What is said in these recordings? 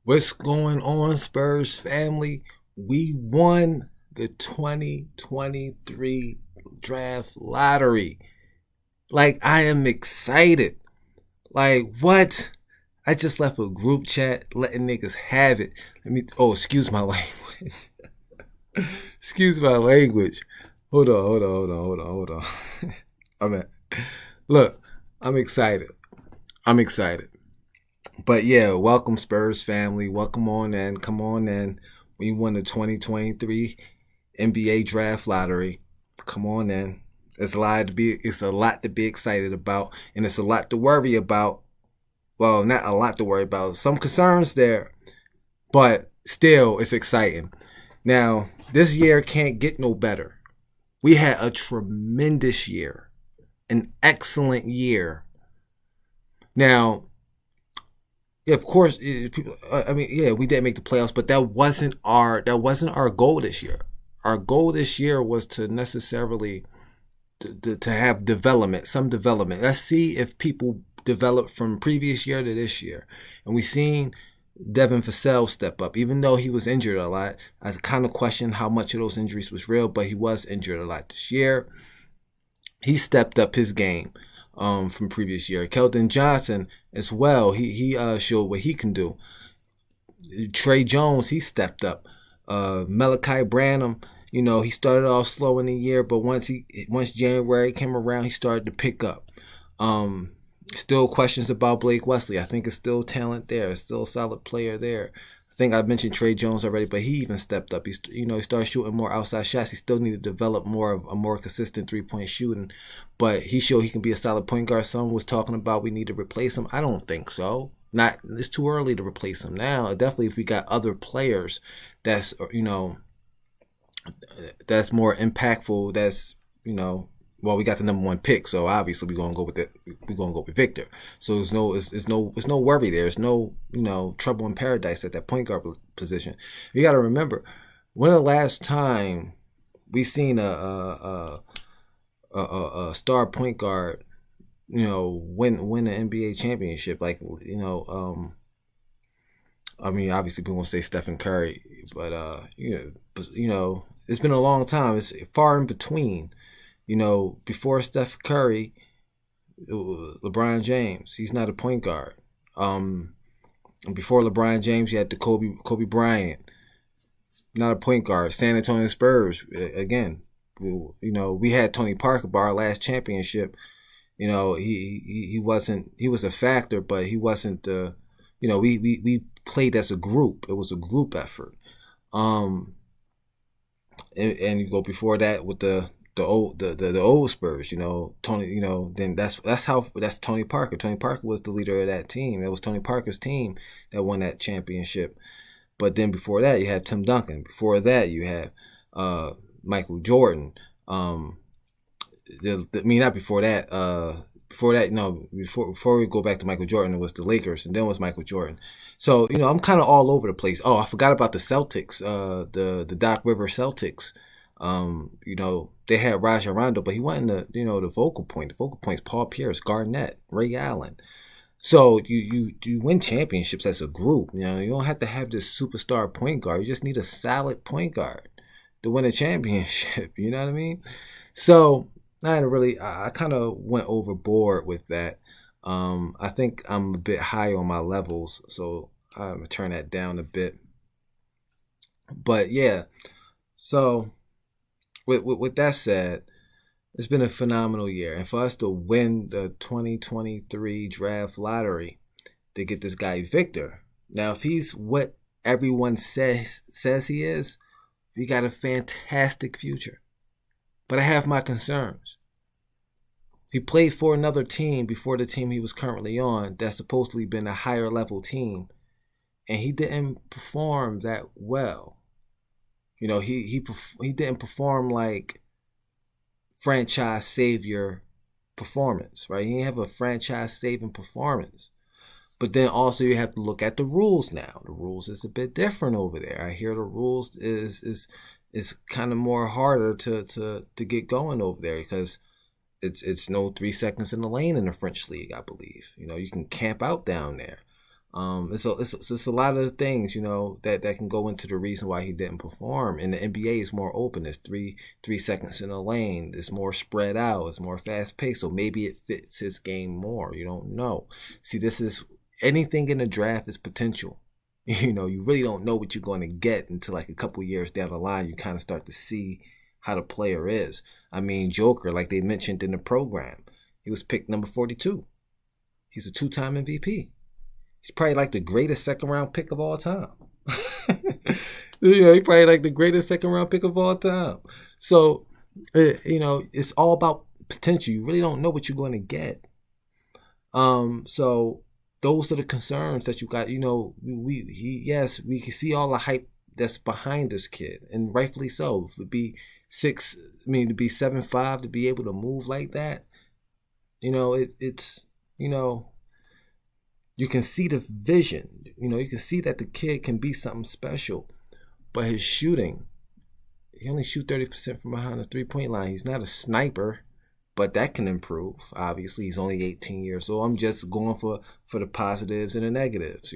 What's going on, Spurs family? We won the 2023 draft lottery. Like, I am excited. Like, what? I just left a group chat letting niggas have it. Excuse my language. Excuse my language. Hold on. I'm at, look, I'm excited. I'm excited. But yeah, welcome Spurs family. Welcome on in. Come on in. We won the 2023 NBA draft lottery. Come on in. It's a lot to be excited about, and it's a lot to worry about. Well, not a lot to worry about. Some concerns there, but still it's exciting. Now, this year can't get no better. We had a tremendous year. An excellent year. Now, yeah, of course. People. Yeah, we did make the playoffs, but that wasn't our goal this year. Our goal this year was to necessarily to have development, some development. Let's see if people develop from previous year to this year, and we seen Devin Vassell step up, even though he was injured a lot. I kind of questioned how much of those injuries was real, but he was injured a lot this year. He stepped up his game from previous year. Keldon Johnson as well. He showed what he can do. Trey Jones, he stepped up. Malachi Branham, he started off slow in the year, but once January came around, he started to pick up. Still questions about Blake Wesley. I think it's still talent there. It's still a solid player there. I think I mentioned Trey Jones already, but he even stepped up. He started shooting more outside shots. He still needed to develop more of a more consistent 3-point shooting, but he showed he can be a solid point guard. Someone was talking about we need to replace him. I don't think so. It's too early to replace him now. Definitely, if we got other players that's that's more impactful. Well, we got the number one pick, so obviously we're gonna go with that. We're gonna go with Victor. So there's no worry there. There's no trouble in paradise at that point guard position. You got to remember, when the last time we seen a star point guard, win an NBA championship, like obviously people gonna say Stephen Curry, but it's been a long time. It's far in between. Before Steph Curry, LeBron James, he's not a point guard. Before LeBron James, you had the Kobe Bryant, not a point guard. San Antonio Spurs, again, we had Tony Parker by our last championship. He was a factor, but he wasn't. We played as a group. It was a group effort. And you go before that with the old Spurs, Tony, then that's Tony Parker. Tony Parker was the leader of that team. It was Tony Parker's team that won that championship. But then before that, you had Tim Duncan. Before that, you had Michael Jordan. Not before that. Before we go back to Michael Jordan, it was the Lakers, and then it was Michael Jordan. So I'm kind of all over the place. Oh, I forgot about the Celtics, the Doc Rivers Celtics. They had Rajon Rondo, but he wasn't the focal point. The focal point's Paul Pierce, Garnett, Ray Allen. So you win championships as a group. You don't have to have this superstar point guard. You just need a solid point guard to win a championship. You know what I mean? So I kind of went overboard with that. I think I'm a bit high on my levels, so I'm gonna turn that down a bit. But yeah, so. With that said, it's been a phenomenal year. And for us to win the 2023 draft lottery, to get this guy Victor. Now, if he's what everyone says he is, we got a fantastic future. But I have my concerns. He played for another team before the team he was currently on that's supposedly been a higher level team. And he didn't perform that well. He didn't perform like franchise savior performance, right? He didn't have a franchise saving performance. But then also you have to look at the rules now. The rules is a bit different over there. I hear the rules is kind of more harder to get going over there because it's no 3 seconds in the lane in the French league, I believe. You can camp out down there. It's a lot of things, that can go into the reason why he didn't perform. And the NBA is more open. It's 3 seconds in a lane. It's more spread out. It's more fast paced. So maybe it fits his game more. You don't know. See, this is anything in the draft is potential. You really don't know what you're going to get until like a couple years down the line. You kind of start to see how the player is. I mean, Joker, like they mentioned in the program, he was picked number 42. He's a 2-time MVP. He's probably like the greatest second-round pick of all time. He's probably like the greatest second-round pick of all time. So, it's all about potential. You really don't know what you're going to get. So those are the concerns that you got. We can see all the hype that's behind this kid, and rightfully so. To be 7'5", to be able to move like that, it's. You can see the vision. You can see that the kid can be something special. But his shooting, he only shoot 30% from behind the three-point line. He's not a sniper, but that can improve. Obviously, he's only 18 years old. I'm just going for the positives and the negatives,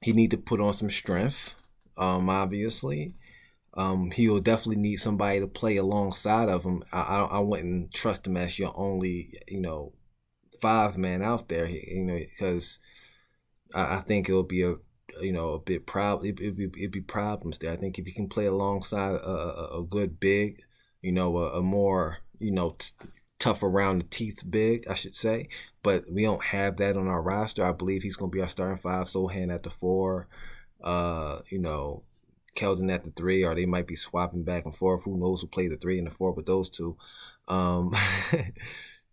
He need to put on some strength, obviously. He will definitely need somebody to play alongside of him. I wouldn't trust him as your only, 5-man out there, because I think it'll be a bit problem. It'd be problems there. I think if you can play alongside a good big, a more tough around the teeth big, I should say. But we don't have that on our roster. I believe he's going to be our starting 5. Sohan at the 4, Keldon at the 3, or they might be swapping back and forth. Who knows who play the 3 and the 4 with those two.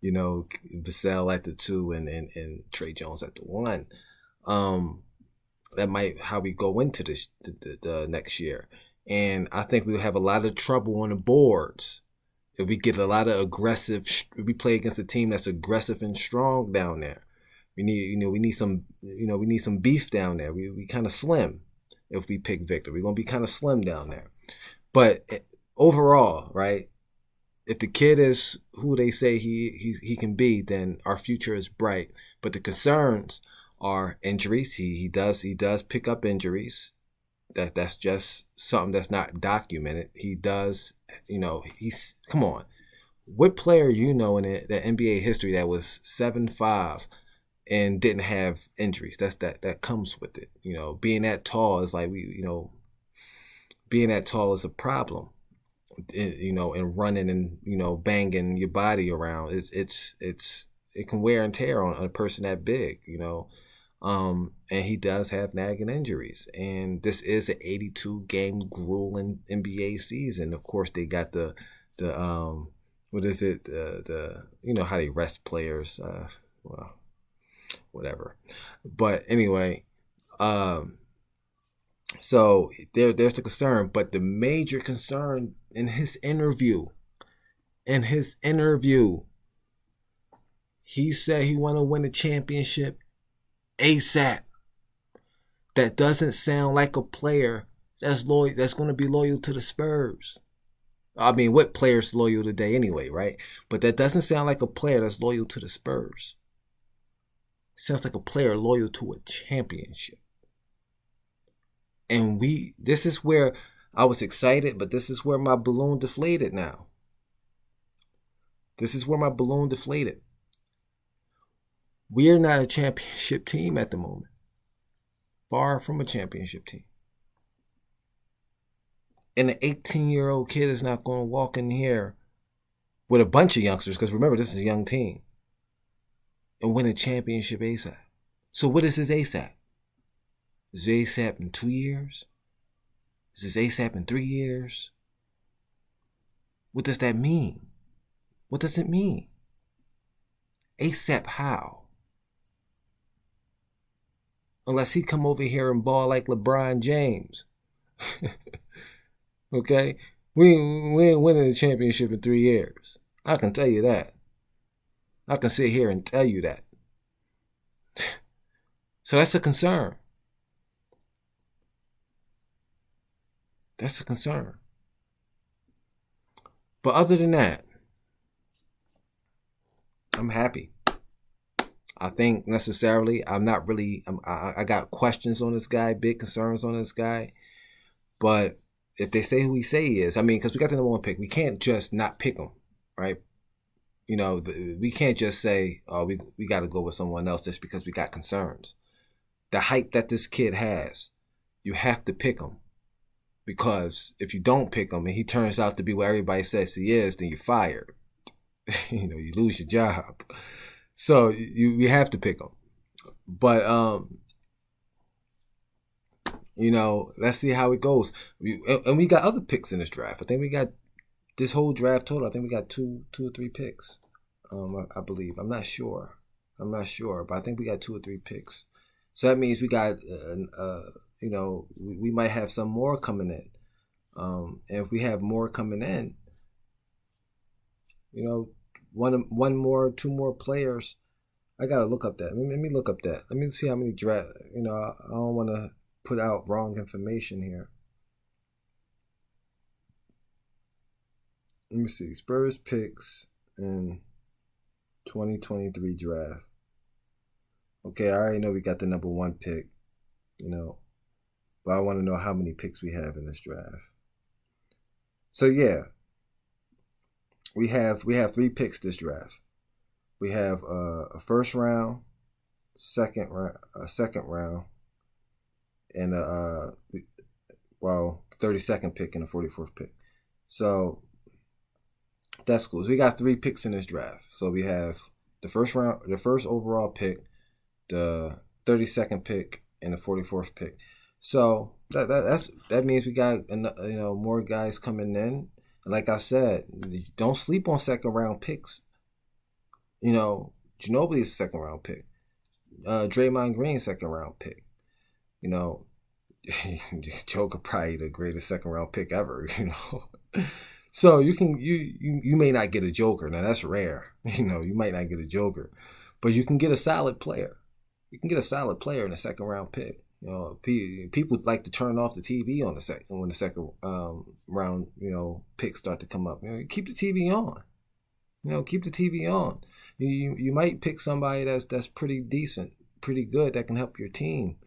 Vassell at the 2 and Trey Jones at the 1. That might how we go into the next year. And I think we'll have a lot of trouble on the boards if we get a lot of aggressive. If we play against a team that's aggressive and strong down there. We need some beef down there. We kind of slim if we pick Victor. We're gonna be kind of slim down there. But overall, right? If the kid is who they say he can be, then our future is bright. But the concerns are injuries. He does pick up injuries. That's just something that's not documented. He does, he's come on. What player in the NBA history that was 7'5" and didn't have injuries? That comes with it. Being that tall is like being that tall is a problem. And running and banging your body around, it can wear and tear on a person that big, and he does have nagging injuries, and this is an 82-game grueling NBA season. Of course, they got the what is it, the how they rest players, well, whatever, but anyway, so there's the concern. But the major concern in his interview, he said he want to win a championship ASAP. That doesn't sound like a player that's loyal. That's going to be loyal to the Spurs. I mean, what player's loyal today anyway, right? But that doesn't sound like a player that's loyal to the Spurs. It sounds like a player loyal to a championship. And this is where I was excited, but this is where my balloon deflated now. This is where my balloon deflated. We are not a championship team at the moment. Far from a championship team. And an 18-year-old kid is not going to walk in here with a bunch of youngsters, because remember, this is a young team, and win a championship ASAP. So what is his ASAP? Is it ASAP in 2 years? Is this ASAP in 3 years? What does that mean? What does it mean? ASAP how? Unless he come over here and ball like LeBron James. Okay? We ain't winning the championship in 3 years. I can tell you that. I can sit here and tell you that. So that's a concern. That's a concern. But other than that, I'm happy. I think necessarily I'm not really. I got questions on this guy, big concerns on this guy. But if they say who he say he is, I mean, because we got the number one pick, we can't just not pick him, right? You know, we can't just say, oh, we got to go with someone else just because we got concerns. The hype that this kid has, you have to pick him. Because if you don't pick him and he turns out to be what everybody says he is, then you're fired. You know, you lose your job. So you have to pick him. But you know, let's see how it goes. And we got other picks in this draft. I think we got this whole draft total. I think we got two or three picks. I believe. I'm not sure, but I think we got 2 or 3 picks. So that means we got, you know, we might have some more coming in. And if we have more coming in, you know, one more, 2 more players. I gotta look up that. Let me look up that. Let me see how many draft. You know, I don't want to put out wrong information here. Let me see. Spurs picks in 2023 draft. Okay, I already know we got the number 1 pick, you know, but I want to know how many picks we have in this draft. So yeah, we have 3 picks this draft. We have a first round, second round, and 32nd pick and a 44th pick. So that's cool. So we got 3 picks in this draft. So we have the first overall pick, the 32nd pick, and the 44th pick. So that means we got, you know, more guys coming in. Like I said, don't sleep on second round picks. You know, Ginobili's a second round pick. Draymond Green, second round pick. You know, Joker probably the greatest second round pick ever. You know, so you may not get a Joker. Now that's rare. You know, you might not get a Joker, but you can get a solid player. You can get a solid player in a second round pick. You know, people like to turn off the TV on when the second round, you know, picks start to come up. You know, keep the TV on. You know, keep the TV on. You might pick somebody that's pretty decent, pretty good, that can help your team.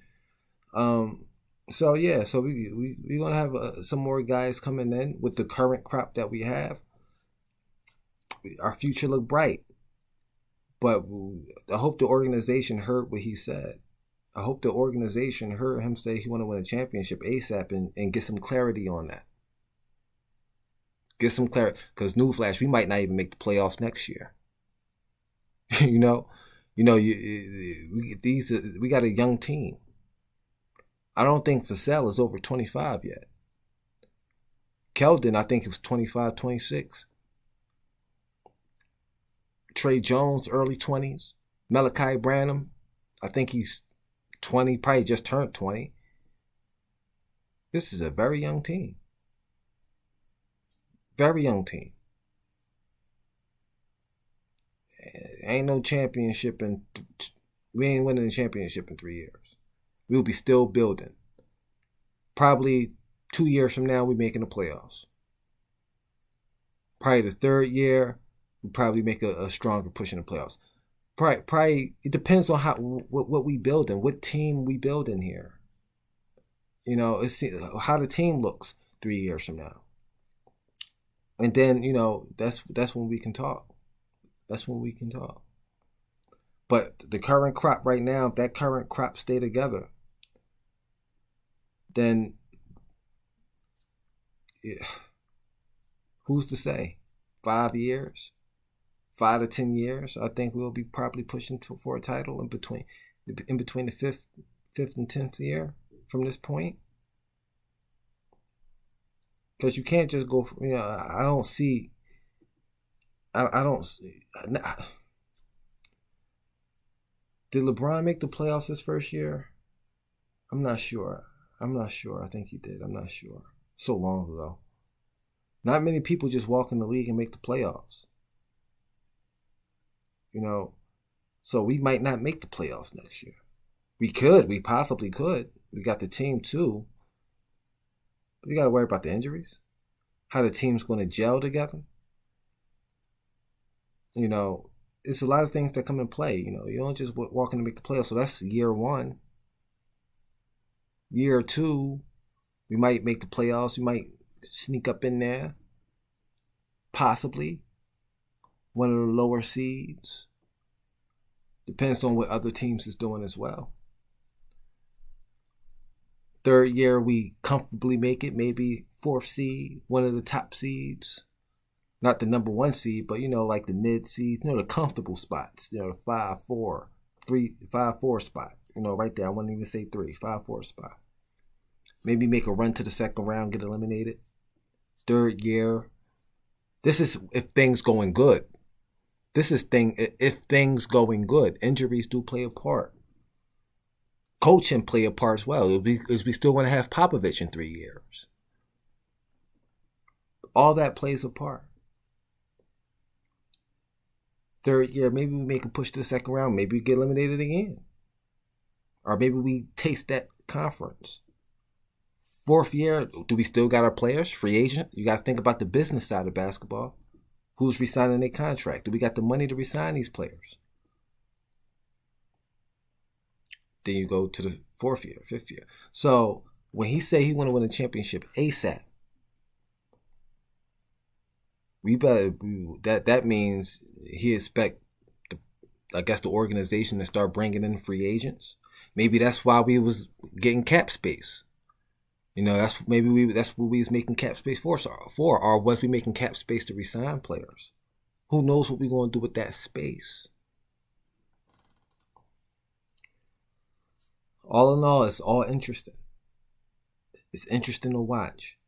So yeah, so we're gonna have some more guys coming in with the current crop that we have. Our future look bright, but I hope the organization heard what he said. I hope the organization heard him say he want to win a championship ASAP and get some clarity on that. Get some clarity, because newsflash, we might not even make the playoffs next year. we got a young team. I don't think Vassell is over 25 yet. Keldon, I think he was 25, 26. Trey Jones, early 20s. Malachi Branham, I think he's 20, probably just turned 20. This is a very young team. Very young team. Ain't no championship we ain't winning a championship in 3 years. We'll be still building. Probably 2 years from now, we're making the playoffs. Probably the 3rd year, we'll probably make a stronger push in the playoffs. Probably it depends on what we building, what team we building here. You know, it's how the team looks 3 years from now. And then, you know, that's when we can talk. That's when we can talk. But the current crop right now, if that current crop stay together, then yeah, who's to say? 5 years? 5 to 10 years? I think we'll be probably pushing for a title in between the fifth and 10th year from this point. Because you can't just go, you know, I don't see. Did LeBron make the playoffs his first year? I'm not sure. I think he did. I'm not sure. So long ago. Not many people just walk in the league and make the playoffs. You know, so we might not make the playoffs next year. We could. We possibly could. We got the team too. But you got to worry about the injuries. How the team's going to gel together. You know, it's a lot of things that come in play. You know, you don't just walk in to make the playoffs. So that's year one. Year two, we might make the playoffs. We might sneak up in there, possibly one of the lower seeds. Depends on what other teams is doing as well. Third year, we comfortably make it, maybe fourth seed, one of the top seeds. Not the number one seed, but, you know, like the mid seeds, you know, the comfortable spots, you know, the 5-4, 5-4 spot, you know, right there. I wouldn't even say 3, 5-4 spot. Maybe make a run to the second round, get eliminated. Third year, this is if things going good. This is if things going good. Injuries do play a part. Coaching play a part as well. Is we still want to have Popovich in 3 years. All that plays a part. Third year, maybe we make a push to the second round. Maybe we get eliminated again. Or maybe we taste that conference. Fourth year, do we still got our players? Free agent? You got to think about the business side of basketball. Who's resigning their contract? Do we got the money to resign these players? Then you go to the fourth year, fifth year. So when he say he want to win a championship ASAP, that means he expect, the organization to start bringing in free agents. Maybe that's why we was getting cap space. You know, that's what we was making cap space for, or was we making cap space to resign players? Who knows what we're going to do with that space? All in all, it's all interesting. It's interesting to watch.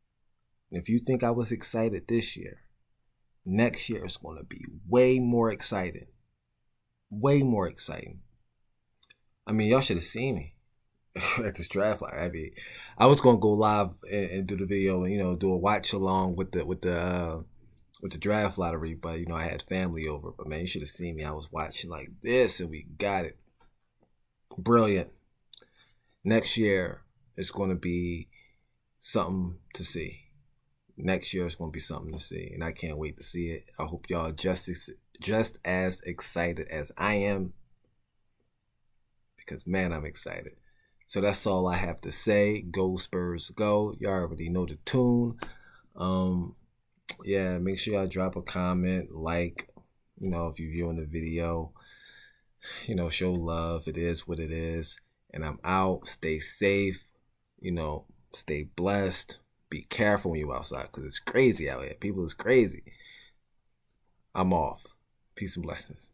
And if you think I was excited this year, next year is going to be way more exciting. Way more exciting. I mean, y'all should have seen me at this draft. Like, I mean, I was gonna go live and do the video and, you know, do a watch along with the draft lottery, but, you know, I had family over. But man, you should have seen me. I was watching like this, and we got it. Brilliant. Next year it's going to be something to see. Next year is going to be something to see, and I can't wait to see it. I hope y'all just as excited as I am, because man, I'm excited. So that's all I have to say. Go Spurs, go! Y'all already know the tune. Yeah, make sure y'all drop a comment, like, you know, if you're viewing the video, you know, show love. It is what it is, and I'm out. Stay safe. You know, stay blessed. Be careful when you're outside, because it's crazy out here. People is crazy. I'm off. Peace and blessings.